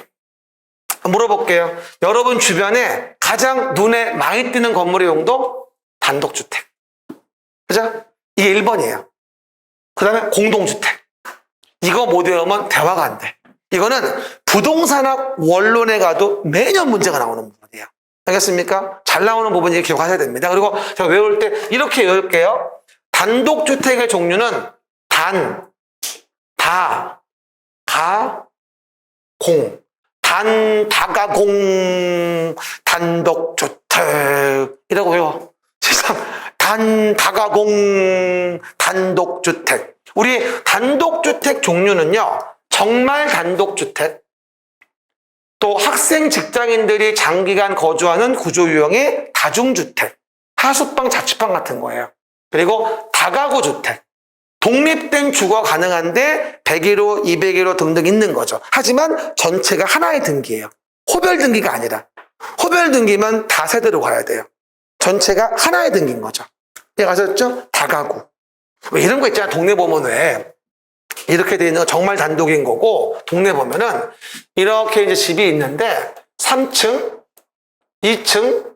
S1: 물어볼게요. 여러분 주변에 가장 눈에 많이 띄는 건물의 용도? 단독주택. 그죠? 이게 1번이에요. 그 다음에 공동주택. 이거 못 외우면 대화가 안 돼. 이거는 부동산학 원론에 가도 매년 문제가 나오는 부분이에요. 알겠습니까? 잘 나오는 부분이 기억하셔야 됩니다. 그리고 제가 외울 때 이렇게 외울게요. 단독주택의 종류는 단, 다, 가, 공. 단, 다가, 공, 단독주택이라고 해요. 세상, 단, 다가, 공, 단독주택. 우리 단독주택 종류는요, 정말 단독주택, 또 학생, 직장인들이 장기간 거주하는 구조 유형의 다중주택, 하숙방, 자취방 같은 거예요. 그리고 다가구 주택. 독립된 주거 가능한데 101호, 201호 등등 있는 거죠. 하지만 전체가 하나의 등기예요. 호별 등기가 아니라. 호별 등기면 다 세대로 가야 돼요. 전체가 하나의 등기인 거죠. 아셨죠? 다가구. 이런 거 있잖아. 동네 보면 왜 이렇게 돼 있는 거 정말 단독인 거고, 동네 보면은 이렇게 이제 집이 있는데 3층, 2층,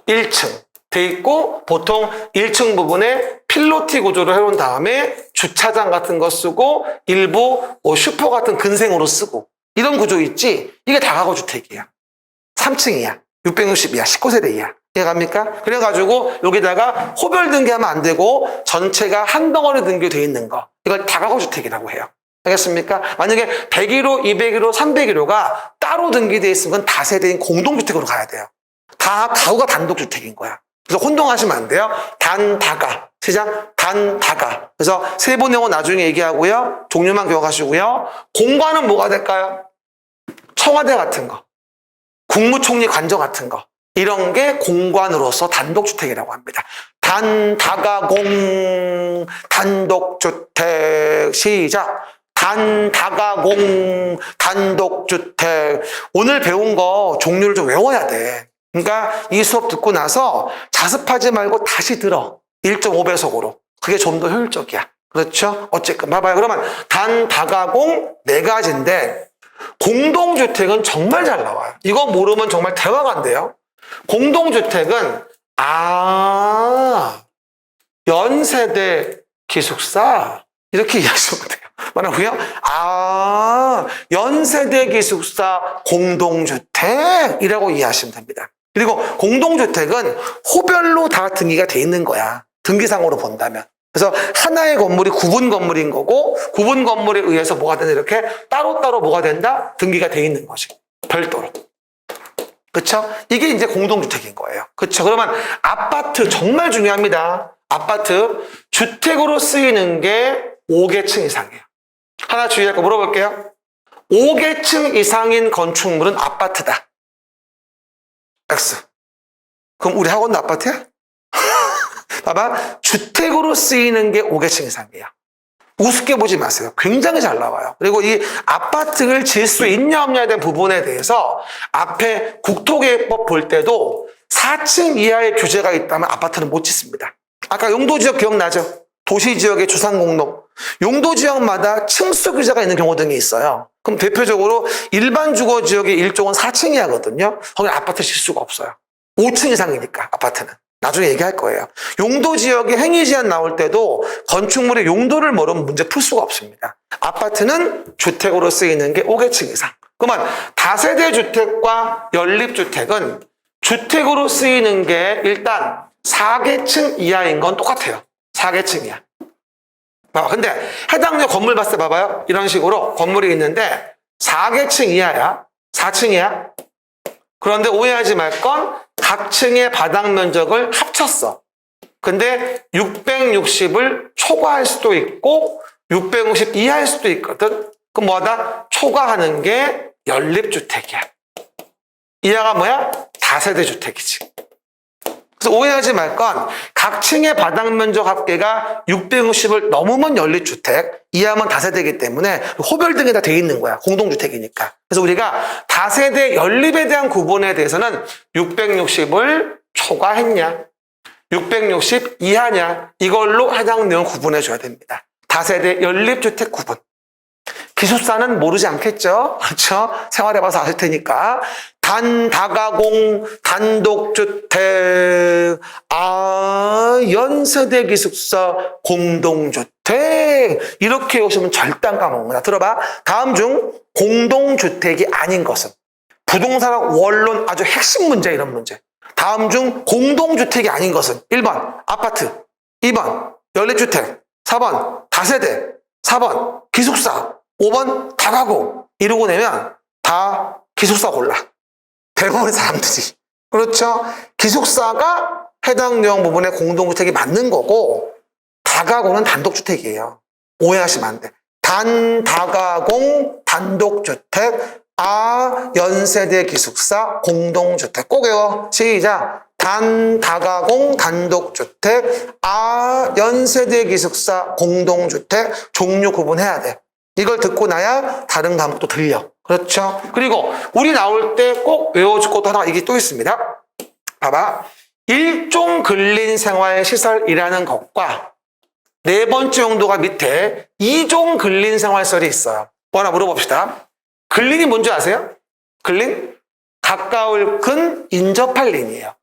S1: 1층 돼 있고, 보통 1층 부분에 필로티 구조를 해놓은 다음에 주차장 같은 거 쓰고 일부 슈퍼 같은 근생으로 쓰고, 이런 구조 있지. 이게 다가구 주택이야. 3층이야. 660이야. 19세대 이야. 이해갑니까? 그래가지고 여기다가 호별 등기하면 안 되고 전체가 한 덩어리 등기되어 있는 거, 이걸 다가구 주택이라고 해요. 알겠습니까? 만약에 101호, 201호, 301호가 따로 등기되어 있으면 건 다세대인 공동주택으로 가야 돼요. 다 가구가 단독주택인 거야. 그래서 혼동하시면 안 돼요. 단, 다가. 시작. 단, 다가. 그래서 세부 내용은 나중에 얘기하고요. 종류만 기억하시고요. 공간은 뭐가 될까요? 청와대 같은 거, 국무총리 관저 같은 거, 이런 게 공간으로서 단독주택이라고 합니다. 단, 다가, 공, 단독주택. 시작. 단, 다가, 공, 단독주택. 오늘 배운 거 종류를 좀 외워야 돼. 그러니까 이 수업 듣고 나서 자습하지 말고 다시 들어. 1.5배속으로. 그게 좀 더 효율적이야. 그렇죠? 어쨌든 봐봐요. 그러면 단, 다가, 공 4가지인데 공동주택은 정말 잘 나와요. 이거 모르면 정말 대화가 안 돼요. 공동주택은 연세대 기숙사 이렇게 이해하시면 돼요. 뭐라고요? 연세대 기숙사 공동주택이라고 이해하시면 됩니다. 그리고 공동주택은 호별로 다 등기가 돼 있는 거야. 등기상으로 본다면. 그래서 하나의 건물이 구분 건물인 거고, 구분 건물에 의해서 뭐가 된다, 이렇게 따로따로 뭐가 된다? 등기가 돼 있는 것이. 별도로. 그쵸? 이게 이제 공동주택인 거예요. 그쵸? 그러면 아파트 정말 중요합니다. 아파트 주택으로 쓰이는 게 5계층 이상이에요. 하나 주의할 거 물어볼게요. 5계층 이상인 건축물은 아파트다. X. 그럼 우리 학원도 아파트야? 봐봐. 주택으로 쓰이는 게 5계층 이상이에요. 우습게 보지 마세요. 굉장히 잘 나와요. 그리고 이 아파트를 지을 수 있냐 없냐에 대한 부분에 대해서 앞에 국토계획법 볼 때도 4층 이하의 규제가 있다면 아파트는 못 짓습니다. 아까 용도지역 기억나죠? 도시지역의 주상공로. 용도지역마다 층수 규제가 있는 경우 등이 있어요. 그럼 대표적으로 일반 주거지역의 일종은 4층 이하거든요. 거기 아파트 질 수가 없어요. 5층 이상이니까 아파트는. 나중에 얘기할 거예요. 용도지역에 행위제한 나올 때도 건축물의 용도를 모르면 문제 풀 수가 없습니다. 아파트는 주택으로 쓰이는 게 5계층 이상. 그러면 다세대 주택과 연립주택은 주택으로 쓰이는 게 일단 4계층 이하인 건 똑같아요. 4계층 이하. 근데 해당역 건물 봤을 때 봐봐요. 이런 식으로 건물이 있는데 4계층 이하야. 4층 이하. 그런데 오해하지 말 건 각 층의 바닥 면적을 합쳤어. 근데 660을 초과할 수도 있고 660 이하일 수도 있거든. 그럼 뭐하다? 초과하는 게 연립주택이야. 이하가 뭐야? 다세대 주택이지. 그래서 오해하지 말 건 각 층의 바닥 면적 합계가 660을 넘으면 연립주택, 이하면 다세대이기 때문에 호별등에 다 돼 있는 거야. 공동주택이니까. 그래서 우리가 다세대 연립에 대한 구분에 대해서는 660을 초과했냐, 660 이하냐, 이걸로 해당 내용 구분해 줘야 됩니다. 다세대 연립주택 구분. 기숙사는 모르지 않겠죠? 그렇죠? 생활해봐서 아실 테니까. 다가공, 단독주택, 연세대 기숙사, 공동주택. 이렇게 오시면 절대 안 까먹는다. 들어봐. 다음 중 공동주택이 아닌 것은. 부동산학 원론 아주 핵심 문제, 이런 문제. 다음 중 공동주택이 아닌 것은 1번 아파트, 2번 연립주택, 4번 다세대, 4번 기숙사, 5번 다가구. 이러고 내면 다 기숙사 골라. 대부분의 사람들이. 그렇죠? 기숙사가 해당 내용 부분에 공동주택이 맞는 거고 다가구는 단독주택이에요. 오해하시면 안 돼. 다가공, 단독주택, 연세대 기숙사, 공동주택. 꼭 외워. 시작. 다가공, 단독주택, 연세대 기숙사, 공동주택. 종류 구분해야 돼. 이걸 듣고 나야 다른 과목도 들려. 그렇죠? 그리고 우리 나올 때 꼭 외워줄 것도 하나 이게 또 있습니다. 봐봐. 일종 근린생활시설이라는 것과 네 번째 용도가 밑에 이종 근린생활시설이 있어요. 뭐 하나 물어봅시다. 근린이 뭔지 아세요? 근린? 가까울 근, 인접할 린이에요.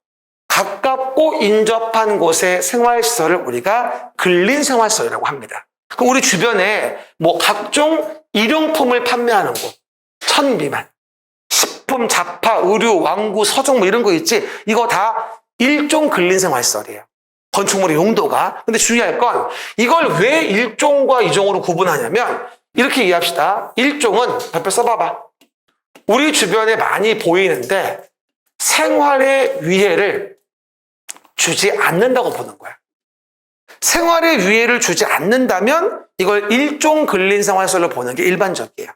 S1: 가깝고 인접한 곳의 생활시설을 우리가 근린생활시설이라고 합니다. 그럼 우리 주변에 뭐 각종 일용품을 판매하는 곳, 1000 미만, 식품, 잡화, 의류, 왕구, 서적 뭐 이런 거 있지? 이거 다 일종 근린생활시설이에요. 건축물의 용도가. 근데 주의할 건 이걸 왜 일종과 이종으로 구분하냐면 이렇게 이해합시다. 일종은 별표 써봐봐. 우리 주변에 많이 보이는데 생활의 위해를 주지 않는다고 보는 거야. 생활의 위해를 주지 않는다면 이걸 일종 근린생활시설로 보는 게 일반적이에요.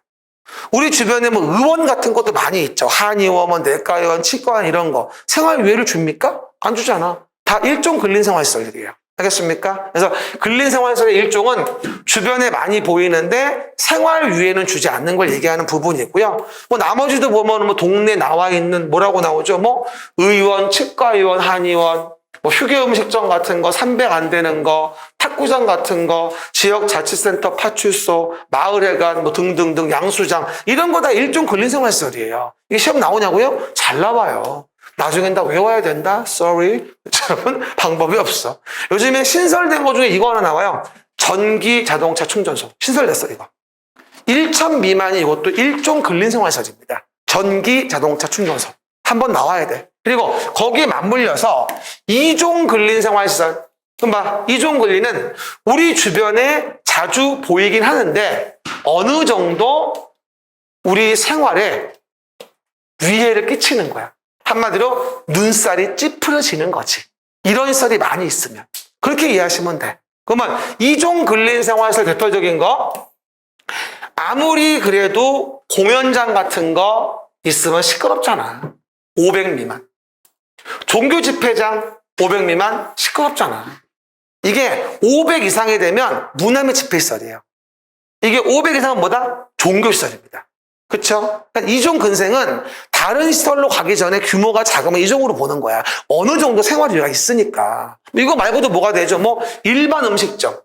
S1: 우리 주변에 뭐 의원 같은 것도 많이 있죠. 한의원, 뭐 내과의원, 치과의원 이런 거. 생활 위해를 줍니까? 안 주잖아. 다 일종 근린생활시설이에요. 알겠습니까? 그래서 근린생활시설의 일종은 주변에 많이 보이는데 생활 위해는 주지 않는 걸 얘기하는 부분이고요. 뭐 나머지도 보면 뭐 동네 나와 있는 뭐라고 나오죠? 뭐 의원, 치과의원, 한의원, 뭐 휴게음식점 같은 거, 300 안 되는 거, 탁구장 같은 거, 지역자치센터, 파출소, 마을회관, 뭐 등등등, 양수장 이런 거 다 일종 근린생활시설이에요. 이게 시험 나오냐고요? 잘 나와요. 나중엔 다 외워야 된다? Sorry. 여러분, 방법이 없어. 요즘에 신설된 거 중에 이거 하나 나와요. 전기 자동차 충전소. 신설됐어, 이거. 1,000 미만이 이것도 일종 근린생활시설입니다. 전기 자동차 충전소. 한번 나와야 돼. 그리고 거기에 맞물려서 2종 근린생활시설. 그럼 봐. 2종 근린은 우리 주변에 자주 보이긴 하는데 어느 정도 우리 생활에 위해를 끼치는 거야. 한마디로 눈살이 찌푸려지는 거지. 이런 썰이 많이 있으면. 그렇게 이해하시면 돼. 그러면 이종 근린생활에서 대표적인 거, 아무리 그래도 공연장 같은 거 있으면 시끄럽잖아. 500 미만. 종교 집회장 500 미만 시끄럽잖아. 이게 500 이상이 되면 문화 및 집회시설이에요. 이게 500 이상은 뭐다? 종교시설입니다. 그쵸? 그러니까 이종 근생은 다른 시설로 가기 전에 규모가 작으면 이종으로 보는 거야. 어느 정도 생활유가 있으니까. 이거 말고도 뭐가 되죠? 뭐 일반 음식점.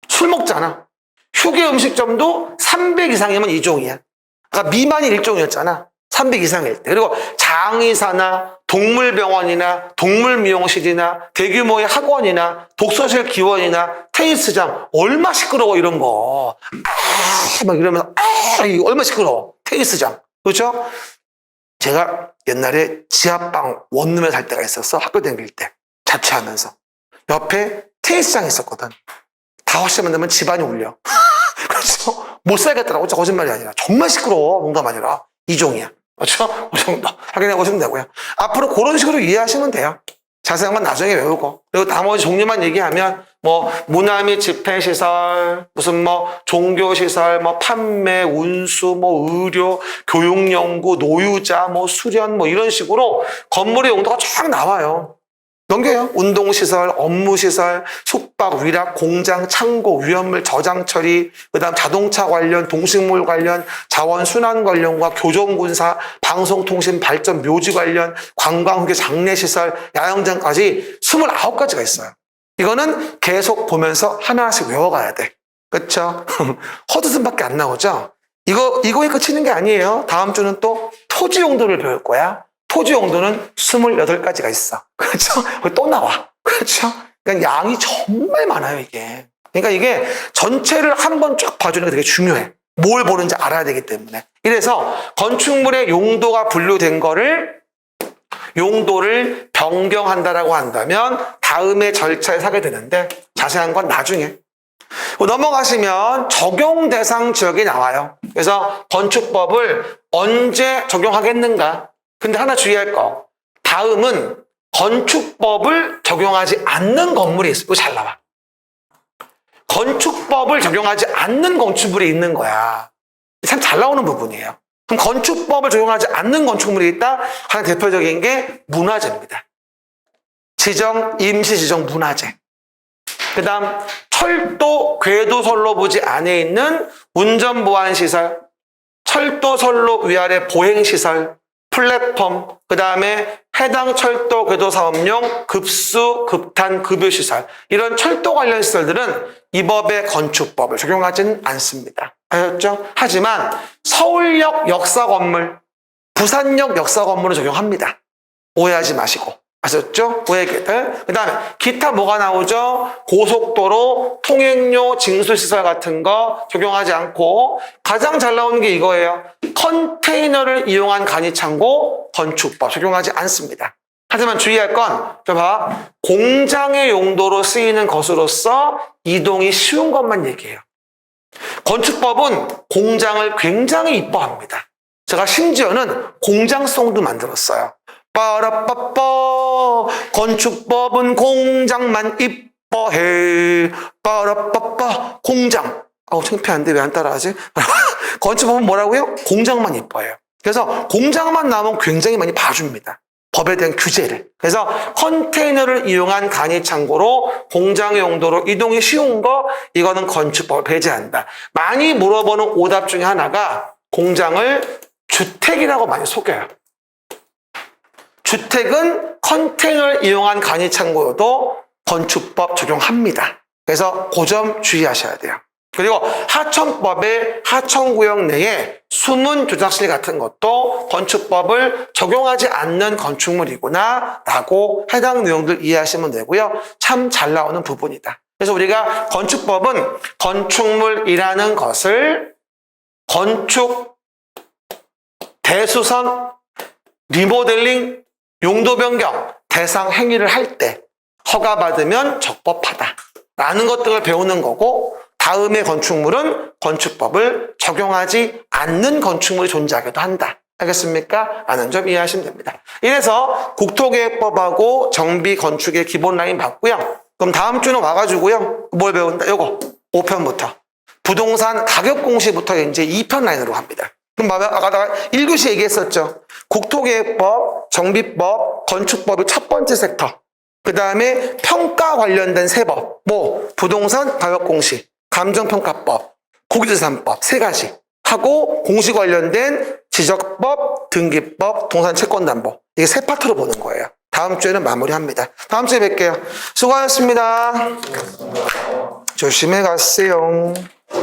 S1: 술 먹잖아. 휴게 음식점도 300 이상이면 이종이야. 그러니까 미만이 1종이었잖아. 300 이상일 때. 그리고 장의사나 동물병원이나 동물미용실이나 대규모의 학원이나 독서실 기원이나 테니스장 얼마 시끄러워 이런 거. 막 이러면서 이거 얼마 시끄러워. 테니스장. 그렇죠? 제가 옛날에 지하방 원룸에 살 때가 있었어. 학교 다닐 때. 자취하면서. 옆에 테니스장이 있었거든. 5시만 되면 집안이 울려. 그렇죠? 못 살겠더라고. 진짜 거짓말이 아니라. 정말 시끄러워. 농담 아니라. 이종이야. 그렇죠? 그 정도 확인해 보시면 되고요. 앞으로 그런 식으로 이해하시면 돼요. 자세한 건 나중에 외우고. 그리고 나머지 종류만 얘기하면 뭐 문화 및 집회시설, 무슨 뭐 종교시설, 뭐 판매, 운수, 뭐 의료, 교육연구, 노유자, 뭐 수련 뭐 이런 식으로 건물의 용도가 쫙 나와요. 넘겨요. 운동시설, 업무시설, 숙박, 위락, 공장, 창고, 위험물 저장 처리, 그 다음 자동차 관련, 동식물 관련, 자원순환 관련과 교정군사, 방송통신 발전, 묘지 관련, 관광후기 장례시설, 야영장까지 29가지가 있어요. 이거는 계속 보면서 하나씩 외워가야 돼. 그렇죠? 헛웃음밖에 안 나오죠? 이거에 그치는 게 아니에요. 다음 주는 또 토지 용도를 배울 거야. 토지 용도는 28가지가 있어. 그렇죠? 또 나와. 그렇죠? 그러니까 양이 정말 많아요, 이게. 그러니까 이게 전체를 한번 쫙 봐주는 게 되게 중요해. 뭘 보는지 알아야 되기 때문에. 이래서 건축물의 용도가 분류된 거를 용도를 변경한다라고 한다면 다음의 절차에 서게 되는데 자세한 건 나중에. 넘어가시면 적용 대상 지역이 나와요. 그래서 건축법을 언제 적용하겠는가? 근데 하나 주의할 거. 다음은 건축법을 적용하지 않는 건물이 있어요. 이거 잘 나와. 건축법을 적용하지 않는 건축물이 있는 거야. 참 잘 나오는 부분이에요. 그럼 건축법을 적용하지 않는 건축물이 있다? 가장 대표적인 게 문화재입니다. 임시 지정 문화재. 그 다음 철도 궤도 선로부지 안에 있는 운전보안시설, 철도 선로 위아래 보행시설, 플랫폼, 그 다음에 해당 철도 궤도 사업용 급수, 급탄, 급유시설 이런 철도 관련 시설들은 이 법의 건축법을 적용하지는 않습니다. 아셨죠? 하지만 서울역 역사 건물, 부산역 역사 건물은 적용합니다. 오해하지 마시고. 아셨죠? 오해개들. 그 다음에 기타 뭐가 나오죠? 고속도로, 통행료, 징수시설 같은 거 적용하지 않고 가장 잘 나오는 게 이거예요. 컨테이너를 이용한 간이창고 건축법 적용하지 않습니다. 하지만 주의할 건, 공장의 용도로 쓰이는 것으로서 이동이 쉬운 것만 얘기해요. 건축법은 공장을 굉장히 이뻐합니다. 제가 심지어는 공장송도 만들었어요. 빠라빠빠 건축법은 공장만 이뻐해. 빠라빠빠 공장. 창피한데 왜 안 따라하지? 건축법은 뭐라고요? 공장만 이뻐해요. 그래서 공장만 나오면 굉장히 많이 봐줍니다. 법에 대한 규제를. 그래서 컨테이너를 이용한 간이창고로 공장의 용도로 이동이 쉬운 거, 이거는 건축법을 배제한다. 많이 물어보는 오답 중에 하나가 공장을 주택이라고 많이 속여요. 주택은 컨테이너를 이용한 간이창고도 건축법 적용합니다. 그래서 그 점 주의하셔야 돼요. 그리고 하천법의 하천구역 내에 숨은 조작실 같은 것도 건축법을 적용하지 않는 건축물이구나 라고 해당 내용들 이해하시면 되고요. 참 잘 나오는 부분이다. 그래서 우리가 건축법은 건축물이라는 것을 건축, 대수선, 리모델링, 용도 변경, 대상 행위를 할 때 허가받으면 적법하다라는 것들을 배우는 거고, 다음의 건축물은 건축법을 적용하지 않는 건축물이 존재하기도 한다. 알겠습니까? 라는 점 이해하시면 됩니다. 이래서 국토계획법하고 정비 건축의 기본 라인 봤고요. 그럼 다음 주는 와가지고요. 뭘 배운다? 요거 5편부터. 부동산 가격 공시부터 이제 2편 라인으로 갑니다. 그럼 아까 1교시 얘기했었죠. 국토계획법, 정비법, 건축법이 첫 번째 섹터. 그 다음에 평가 관련된 세 법. 뭐 부동산 가격 공시, 감정평가법, 고기재산법 세 가지. 하고 공시 관련된 지적법, 등기법, 동산 채권담보. 이게 세 파트로 보는 거예요. 다음 주에는 마무리합니다. 다음 주에 뵐게요. 수고하셨습니다. 조심해 가세요.